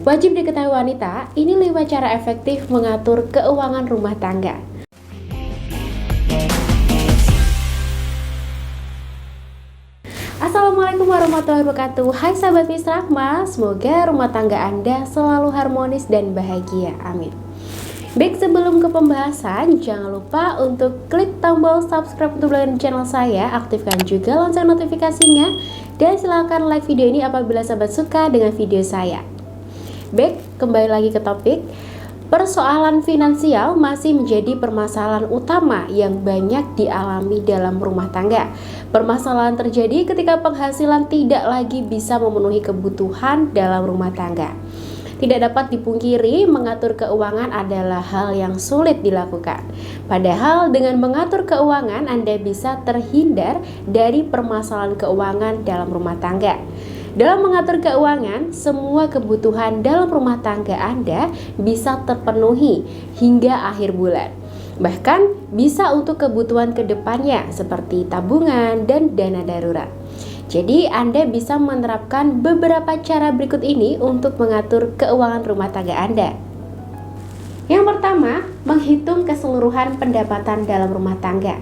Wajib diketahui wanita, ini 5 cara efektif mengatur keuangan rumah tangga. Assalamualaikum warahmatullahi wabarakatuh. Hai sahabat Miss Rahma, semoga rumah tangga Anda selalu harmonis dan bahagia. Amin. Baik, sebelum ke pembahasan, jangan lupa untuk klik tombol subscribe untuk channel saya, aktifkan juga lonceng notifikasinya, dan silakan like video ini apabila sahabat suka dengan video saya. Baik, kembali lagi ke topik. Persoalan finansial masih menjadi permasalahan utama yang banyak dialami dalam rumah tangga. Permasalahan terjadi ketika penghasilan tidak lagi bisa memenuhi kebutuhan dalam rumah tangga. Tidak dapat dipungkiri, mengatur keuangan adalah hal yang sulit dilakukan. Padahal dengan mengatur keuangan, Anda bisa terhindar dari permasalahan keuangan dalam rumah tangga. Dalam mengatur keuangan, semua kebutuhan dalam rumah tangga Anda bisa terpenuhi hingga akhir bulan. Bahkan bisa untuk kebutuhan kedepannya seperti tabungan dan dana darurat. Jadi Anda bisa menerapkan beberapa cara berikut ini untuk mengatur keuangan rumah tangga Anda. Yang pertama, menghitung keseluruhan pendapatan dalam rumah tangga.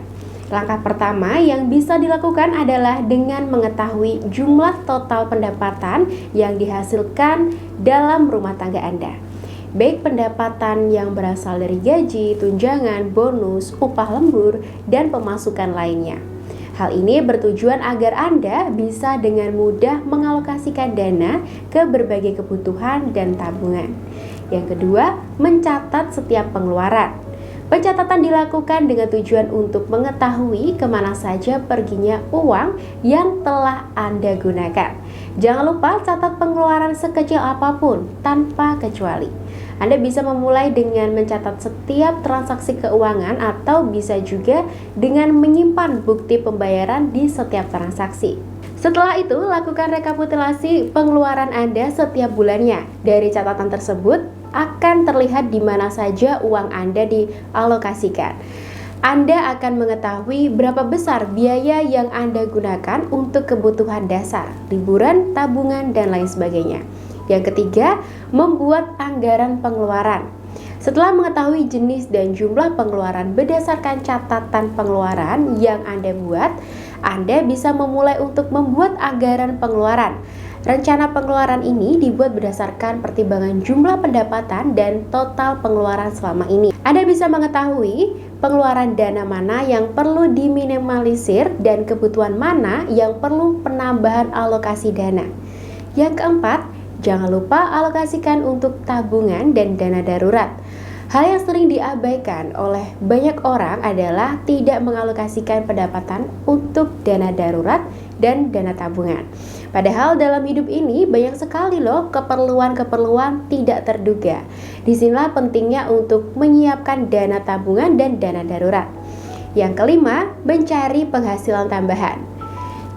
Langkah pertama yang bisa dilakukan adalah dengan mengetahui jumlah total pendapatan yang dihasilkan dalam rumah tangga Anda. Baik pendapatan yang berasal dari gaji, tunjangan, bonus, upah lembur, dan pemasukan lainnya. Hal ini bertujuan agar Anda bisa dengan mudah mengalokasikan dana ke berbagai kebutuhan dan tabungan. Yang kedua, mencatat setiap pengeluaran. Pencatatan dilakukan dengan tujuan untuk mengetahui kemana saja perginya uang yang telah Anda gunakan. Jangan lupa catat pengeluaran sekecil apapun tanpa kecuali. Anda bisa memulai dengan mencatat setiap transaksi keuangan atau bisa juga dengan menyimpan bukti pembayaran di setiap transaksi. Setelah itu, lakukan rekapitulasi pengeluaran Anda setiap bulannya. Dari catatan tersebut, akan terlihat di mana saja uang Anda dialokasikan. Anda akan mengetahui berapa besar biaya yang Anda gunakan untuk kebutuhan dasar, liburan, tabungan, dan lain sebagainya. Yang ketiga, membuat anggaran pengeluaran. Setelah mengetahui jenis dan jumlah pengeluaran berdasarkan catatan pengeluaran yang Anda buat, Anda bisa memulai untuk membuat anggaran pengeluaran. Rencana pengeluaran ini dibuat berdasarkan pertimbangan jumlah pendapatan dan total pengeluaran selama ini. Anda bisa mengetahui pengeluaran dana mana yang perlu diminimalisir dan kebutuhan mana yang perlu penambahan alokasi dana. Yang keempat, jangan lupa alokasikan untuk tabungan dan dana darurat. Hal yang sering diabaikan oleh banyak orang adalah tidak mengalokasikan pendapatan untuk dana darurat dan dana tabungan. Padahal dalam hidup ini banyak sekali loh keperluan-keperluan tidak terduga. Disinilah pentingnya untuk menyiapkan dana tabungan dan dana darurat. Yang kelima, mencari penghasilan tambahan.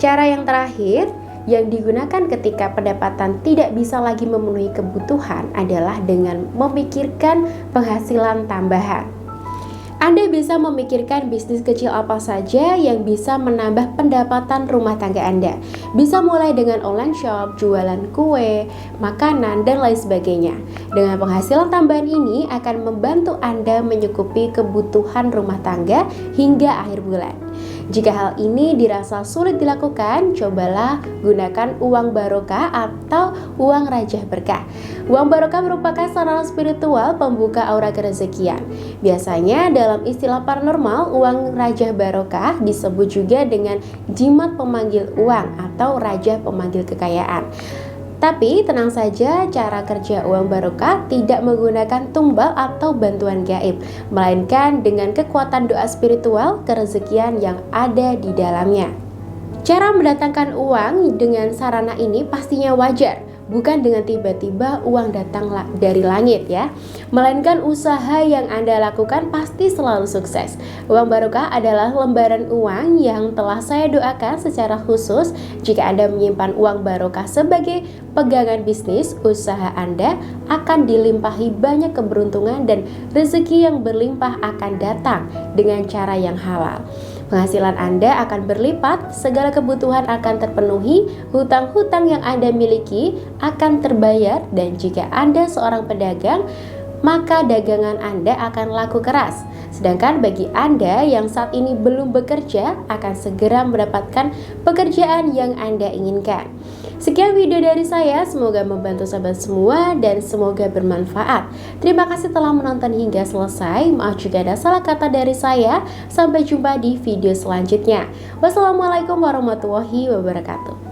Cara yang terakhir yang digunakan ketika pendapatan tidak bisa lagi memenuhi kebutuhan adalah dengan memikirkan penghasilan tambahan. Anda bisa memikirkan bisnis kecil apa saja yang bisa menambah pendapatan rumah tangga Anda. Bisa mulai dengan online shop, jualan kue, makanan, dan lain sebagainya. Dengan penghasilan tambahan ini akan membantu Anda menyukupi kebutuhan rumah tangga hingga akhir bulan. Jika hal ini dirasa sulit dilakukan, cobalah gunakan uang barokah atau uang rajah berkah. Uang barokah merupakan sarana spiritual pembuka aura kerezekian. Biasanya dalam istilah paranormal, uang rajah barokah disebut juga dengan jimat pemanggil uang atau rajah pemanggil kekayaan. Tapi tenang saja, cara kerja uang barokah tidak menggunakan tumbal atau bantuan gaib, melainkan dengan kekuatan doa spiritual kerezekian yang ada di dalamnya. Cara mendatangkan uang dengan sarana ini pastinya wajar, bukan dengan tiba-tiba uang datang dari langit ya, melainkan usaha yang Anda lakukan pasti selalu sukses. Uang barokah adalah lembaran uang yang telah saya doakan secara khusus. Jika Anda menyimpan uang barokah sebagai pegangan bisnis, usaha Anda akan dilimpahi banyak keberuntungan dan rezeki yang berlimpah akan datang dengan cara yang halal. Penghasilan Anda akan berlipat, segala kebutuhan akan terpenuhi, hutang-hutang yang Anda miliki akan terbayar, dan jika Anda seorang pedagang, maka dagangan Anda akan laku keras. Sedangkan bagi Anda yang saat ini belum bekerja, akan segera mendapatkan pekerjaan yang Anda inginkan. Sekian video dari saya, semoga membantu sahabat semua dan semoga bermanfaat. Terima kasih telah menonton hingga selesai. Maaf jika ada salah kata dari saya. Sampai jumpa di video selanjutnya. Wassalamualaikum warahmatullahi wabarakatuh.